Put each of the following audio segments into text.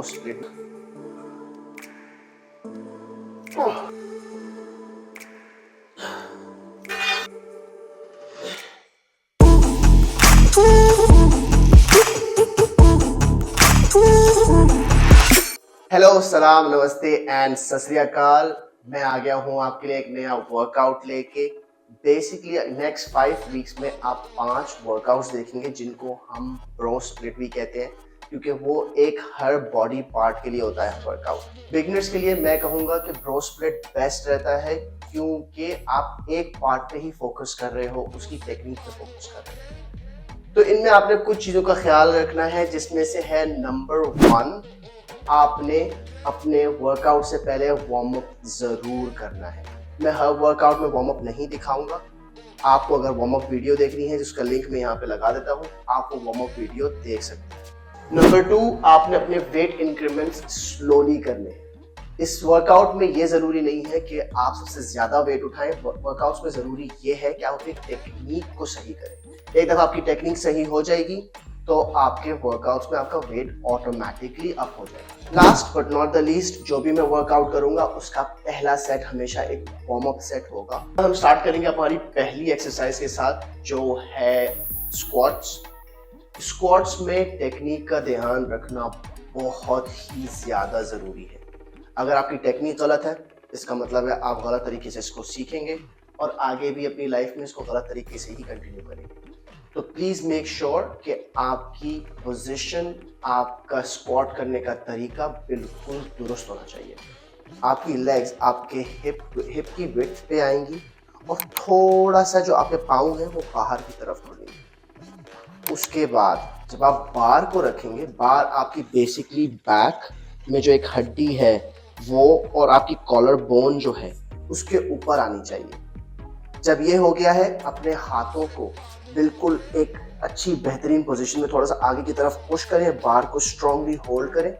Split. Hello, सलाम, नमस्ते and सत श्री अकाल। मैं आ गया हूँ आपके लिए एक नया वर्कआउट लेके। बेसिकली नेक्स्ट 5 वीक्स में आप 5 वर्कआउट्स देखेंगे जिनको हम ब्रो स्प्लिट भी कहते हैं, क्योंकि वो एक हर बॉडी पार्ट के लिए होता है वर्कआउट। बिगिनर्स के लिए मैं कहूँगा कि ब्रो स्प्लिट बेस्ट रहता है, क्योंकि आप एक पार्ट पे ही फोकस कर रहे हो, उसकी टेक्निक पे फोकस कर रहे हो। तो इनमें आपने कुछ चीज़ों का ख्याल रखना है, जिसमें से है नंबर 1, आपने अपने वर्कआउट से पहले वार्म अप जरूर करना है। मैं हर वर्कआउट में वार्म अप नहीं दिखाऊंगा। आपको अगर वार्म अप वीडियो देखनी है, जिसका लिंक मैं यहाँ पे लगा देता हूँ, आप वो वार्म अप वीडियो देख सकते हैं। नंबर 2, आपने अपने वेट इंक्रीमेंट्स स्लोली करने हैं। इस वर्कआउट में ये जरूरी नहीं है कि आप सबसे ज्यादा वेट उठाएं। वर्कआउट्स में जरूरी ये है कि आप अपनी टेक्निक को सही करें। एक दफा आपकी टेक्निक सही हो जाएगी तो आपके वर्कआउट्स में आपका वेट ऑटोमेटिकली अप हो जाएगा। Last but not the least, जो भी मैं वर्कआउट करूंगा उसका पहला सेट हमेशा एक वार्म अप सेट होगा। हम स्टार्ट करेंगे हमारी पहली एक्सरसाइज के साथ, जो है स्क्वाट्स। स्क्वाट्स में टेक्निक का ध्यान रखना बहुत ही ज्यादा जरूरी है। अगर आपकी टेक्निक गलत है, इसका मतलब है आप गलत तरीके से इसको सीखेंगे और आगे भी अपनी लाइफ में इसको गलत तरीके से ही कंटिन्यू करेंगे। तो प्लीज मेक श्योर कि आपकी पोजीशन, आपका स्क्वाट करने का तरीका बिल्कुल दुरुस्त होना चाहिए। आपकी लेग्स आपके हिप की विड्थ पे आएंगी और थोड़ा सा जो आपके पाँव हैं वो बाहर की तरफ मुड़ेंगे। उसके बाद जब आप बार को रखेंगे, बार आपकी बेसिकली बैक में जो एक हड्डी है वो और आपकी कॉलर बोन जो है उसके ऊपर आनी चाहिए। जब ये हो गया है, अपने हाथों को बिल्कुल एक अच्छी बेहतरीन पोजीशन में थोड़ा सा आगे की तरफ पुश करें, बार को स्ट्रांगली होल्ड करें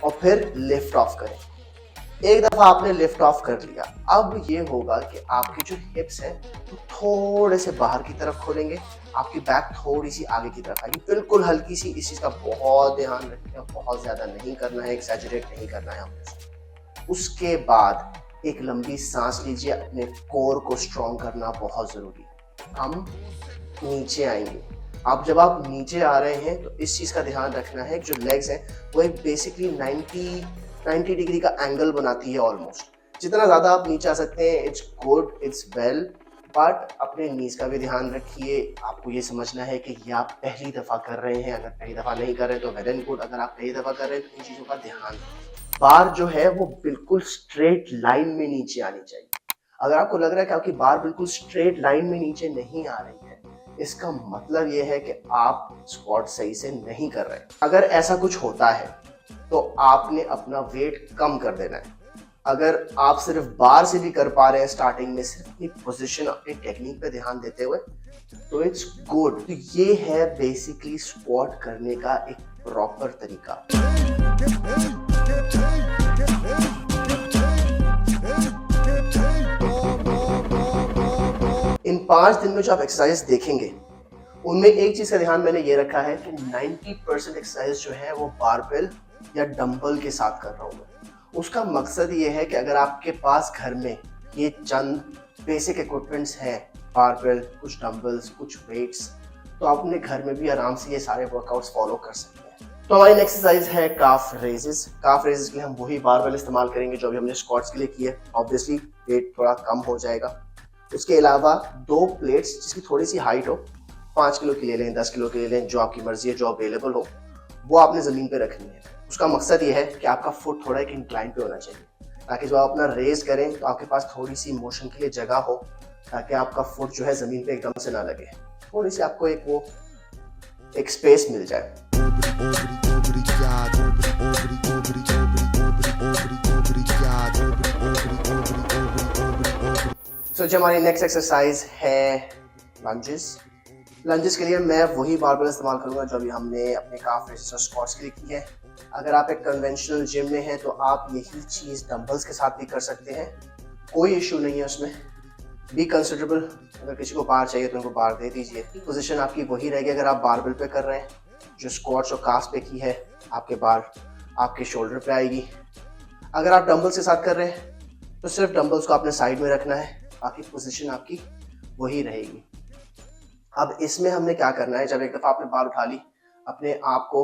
और फिर लिफ्ट ऑफ करें। एक दफा आपने लिफ्ट ऑफ कर लिया, अब ये होगा कि आपकी जो हिप्स हैं तो थोड़े से बाहर की तरफ खोलेंगे, आपकी बैक थोड़ी सी आगे की तरफ आएगी, बिल्कुल हल्की सी। इस चीज का बहुत ध्यान रखें, बहुत ज्यादा नहीं करना है, एक्सैजरेट नहीं करना है हमने। उसके बाद एक लंबी सांस लीजिए, अपने कोर को स्ट्रॉन्ग करना बहुत जरूरी है। हम नीचे आएंगे। अब जब आप नीचे आ रहे हैं तो इस चीज का ध्यान रखना है कि जो लेग्स हैं वो एक बेसिकली 90 डिग्री का एंगल बनाती है ऑलमोस्ट। जितना ज्यादा आप नीचे आ सकते हैं it's good, it's well, but अपने नीज का भी ध्यान रखिए। आपको ये समझना है कि ये आप पहली दफा कर रहे हैं। अगर पहली दफा नहीं कर रहे तो वेल एंड गुड, अगर आप पहली दफा कर रहे हैं तो इन चीजों का ध्यान रखिए। बार जो है वो बिल्कुल स्ट्रेट लाइन में नीचे आनी चाहिए। अगर आपको लग रहा है कि आपकी बार बिल्कुल स्ट्रेट लाइन में नीचे नहीं आ रही है, इसका मतलब यह है कि आप स्क्वाट सही से नहीं कर रहे। अगर ऐसा कुछ होता है तो आपने अपना वेट कम कर देना है। अगर आप सिर्फ बार से भी कर पा रहे हैं स्टार्टिंग में, सिर्फ अपनी पोजीशन, अपनी टेक्निक पे ध्यान देते हुए, तो इट्स गुड। तो ये है बेसिकली स्क्वाट करने का एक प्रॉपर तरीका। इन 5 दिन में जो आप एक्सरसाइज देखेंगे उनमें एक चीज का ध्यान मैंने ये रखा है कि 90% एक्सरसाइज जो है वो बारबेल या डंबल के साथ कर रहा हूँ मैं। उसका मकसद ये है कि अगर आपके पास घर में ये चंद बेसिक इक्विपमेंट्स हैं, बारबेल, कुछ डंबल्स, कुछ वेट्स, तो आप अपने घर में भी आराम से ये सारे वर्कआउट्स फॉलो कर सकते हैं। तो हमारी नेक्स्ट एक्सरसाइज है काफ रेजेस। काफ रेजेस के लिए हम वही बारबेल इस्तेमाल करेंगे जो भी हमने स्क्वाट्स के लिए किए। ऑब्वियसली वेट थोड़ा कम हो जाएगा। उसके अलावा 2 प्लेट्स जिसकी थोड़ी सी हाइट हो, 5 किलो की ले लें, 10 किलो की ले लें, जो आपकी मर्जी है, जो अवेलेबल हो, वो आपने ज़मीन पे रखनी है। उसका मकसद ये है कि आपका फुट थोड़ा एक इंक्लाइन पे होना चाहिए, ताकि जब आप अपना रेज करें तो आपके पास थोड़ी सी मोशन के लिए जगह हो, ताकि आपका फुट जो है ज़मीन पे एकदम से ना लगे, थोड़ी सी आपको एक स्पेस मिल जाए। तो जो हमारी नेक्स्ट एक्सरसाइज है लंजेस। लंजेस के लिए मैं वही बारबेल इस्तेमाल करूंगा जो अभी हमने अपने काफ रेजेस और स्क्वाट्स के लिए की है। अगर आप एक कन्वेंशनल जिम में हैं तो आप यही चीज़ डंबल्स के साथ भी कर सकते हैं, कोई इशू नहीं है उसमें। बी कंसिडरेबल, अगर किसी को बार चाहिए तो उनको बार दे दीजिए। पोजीशन आपकी वही रहेगी अगर आप बारबेल पे कर रहे हैं, जो स्क्वाट्स और काफ पे की है आपके बार आपके शोल्डर पे आएगी। अगर आप डंबल्स के साथ कर रहे हैं तो सिर्फ डंबल्स को आपने साइड में रखना है, बाकी पोजीशन आपकी वही रहेगी। अब इसमें हमने क्या करना है, जब एक दफ़ा आपने बार उठा ली, अपने आप को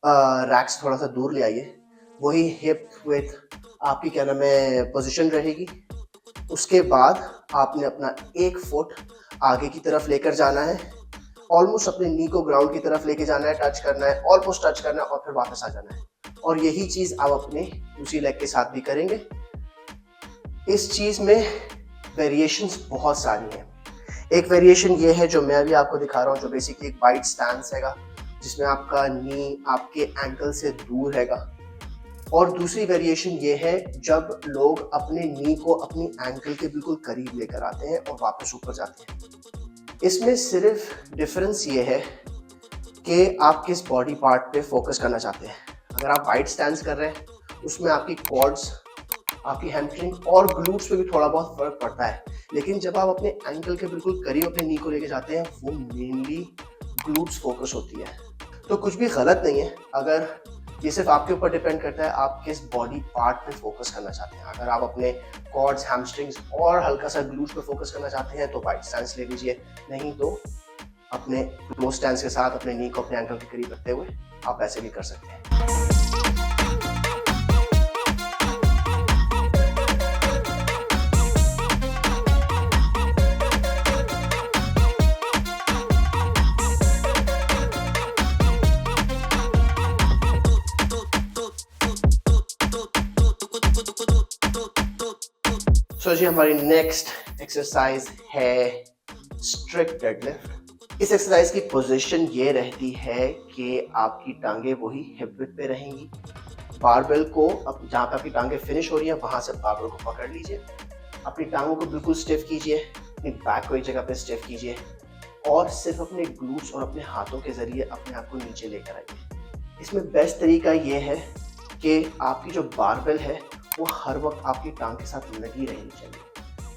रैक से थोड़ा सा दूर ले आइए। वही हिप विथ आपकी क्या नाम है पोजीशन रहेगी। उसके बाद आपने अपना एक फुट आगे की तरफ लेकर जाना है, ऑलमोस्ट अपने नी को ग्राउंड की तरफ लेके जाना है, टच करना है, ऑलमोस्ट टच करना है और फिर वापस आ जाना है। और यही चीज़ आप अपने दूसरी लेग के साथ भी करेंगे। इस चीज़ में वेरिएशंस बहुत सारी हैं। एक वेरिएशन ये है जो मैं अभी आपको दिखा रहा हूँ, जो बेसिकली एक वाइड स्टैंस हैगा, जिसमें आपका नी आपके एंकल से दूर हैगा। और दूसरी वेरिएशन ये है जब लोग अपने नी को अपनी एंकल के बिल्कुल करीब लेकर आते हैं और वापस ऊपर जाते हैं। इसमें सिर्फ डिफरेंस ये है कि आप किस बॉडी पार्ट पे फोकस करना चाहते हैं। अगर आप वाइड स्टैंस कर रहे हैं उसमें आपकी क्वाड्स, आपकी हैमस्ट्रिंग और ग्लूट्स पे भी थोड़ा बहुत फर्क पड़ता है, लेकिन जब आप अपने एंकल के बिल्कुल करीब अपने नी को लेके जाते हैं वो मेनली ग्लूट्स फोकस होती है। तो कुछ भी गलत नहीं है, अगर ये सिर्फ आपके ऊपर डिपेंड करता है आप किस बॉडी पार्ट पे फोकस करना चाहते हैं। अगर आप अपने क्वाड्स, हैमस्ट्रिंग्स और हल्का सा ग्लूट्स पे फोकस करना चाहते हैं तो वाइड स्टैंस ले लीजिए, नहीं तो अपने क्लोज स्टैंस के साथ अपने नी को अपने एंकल के करीब रखते हुए आप ऐसे भी कर सकते हैं। तो जी हमारी नेक्स्ट एक्सरसाइज है स्ट्रिक्ट डेडलिफ्ट। इस एक्सरसाइज की पोजीशन ये रहती है कि आपकी टांगे वही हिप विड्थ पे रहेंगी। बारबेल को अब जहाँ पे आपकी टांगे फिनिश हो रही हैं वहां से बारबेल को पकड़ लीजिए, अपनी टांगों को बिल्कुल स्टिफ कीजिए, अपनी बैक को एक जगह पे स्टिफ कीजिए और सिर्फ अपने ग्लूट्स और अपने हाथों के जरिए अपने आप को नीचे लेकर आइए। इसमें बेस्ट तरीका ये है कि आपकी जो बारबेल है वो हर वक्त आपकी टांग के साथ लगी रहनी चाहिए।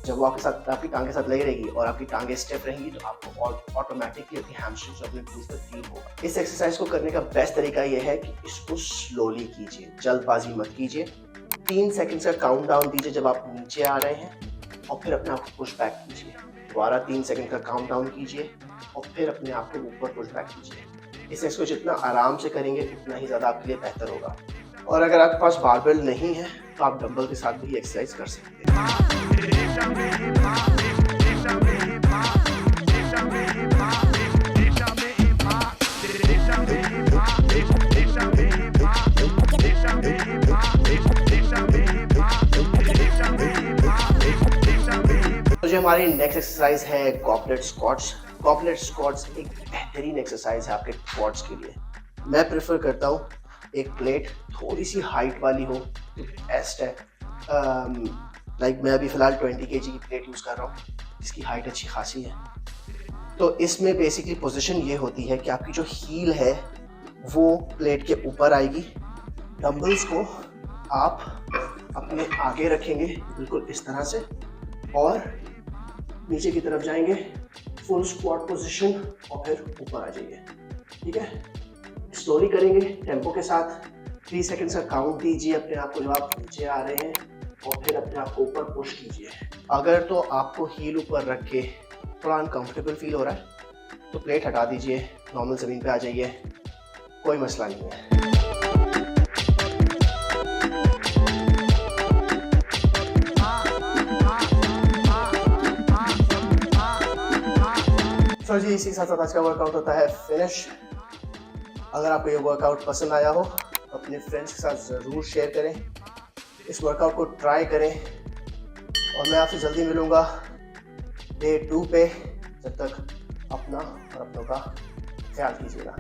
जब वो आपकी टांग के साथ लगी रहेगी और आपकी टांगें स्टिफ रहेंगी तो आपको ऑटोमेटिकली अपनी हैमस्ट्रिंग्स और अपने ग्लूट्स पर फील होगा। इस एक्सरसाइज को करने का बेस्ट तरीका ये है कि इसको स्लोली कीजिए, जल्दबाजी मत कीजिए। 3 सेकंड्स का काउंट डाउन दीजिए जब आप नीचे आ रहे हैं और फिर अपने आप को पुश बैक कीजिए। दोबारा 3 सेकंड का काउंट डाउन कीजिए और फिर अपने आप को ऊपर पुश बैक कीजिए। इस एक्सरसाइज को जितना आराम से करेंगे उतना ही ज़्यादा आपके लिए बेहतर होगा। और अगर आपके पास बारबेल नहीं है तो आप डंबल के साथ भी एक्सरसाइज कर सकते हैं। तो जो हमारी नेक्स्ट एक्सरसाइज है गॉबलेट स्क्वाट्स। गॉबलेट स्क्वाट्स एक बेहतरीन एक्सरसाइज है आपके क्वाड्स के लिए। मैं प्रेफर करता हूँ एक प्लेट थोड़ी सी हाइट वाली हो तो बेस्ट है। लाइक मैं अभी फ़िलहाल 20 kg की प्लेट यूज़ कर रहा हूँ, इसकी हाइट अच्छी खासी है। तो इसमें बेसिकली पोजीशन ये होती है कि आपकी जो हील है वो प्लेट के ऊपर आएगी। डंबल्स को आप अपने आगे रखेंगे बिल्कुल इस तरह से और नीचे की तरफ जाएंगे, फुल स्क्वाट पोजीशन और फिर ऊपर आ जाइए। ठीक है, स्लोली करेंगे टेम्पो के साथ। 3 सेकंड्स का काउंट दीजिए अपने आप को जब आप नीचे आ रहे हैं और फिर अपने आप को ऊपर पुश कीजिए। अगर तो आपको हील ऊपर रख के थोड़ा अनकंफर्टेबल फील हो रहा है तो प्लेट हटा दीजिए, नॉर्मल ज़मीन पे आ जाइए, कोई मसला नहीं है। तो जी इसी के साथ आज का वर्कआउट होता है फिनिश। अगर आपको ये वर्कआउट पसंद आया हो तो अपने फ्रेंड्स के साथ ज़रूर शेयर करें, इस वर्कआउट को ट्राई करें और मैं आपसे जल्दी मिलूँगा डे 2 पे। जब तक अपना और अपनों का ख्याल कीजिएगा।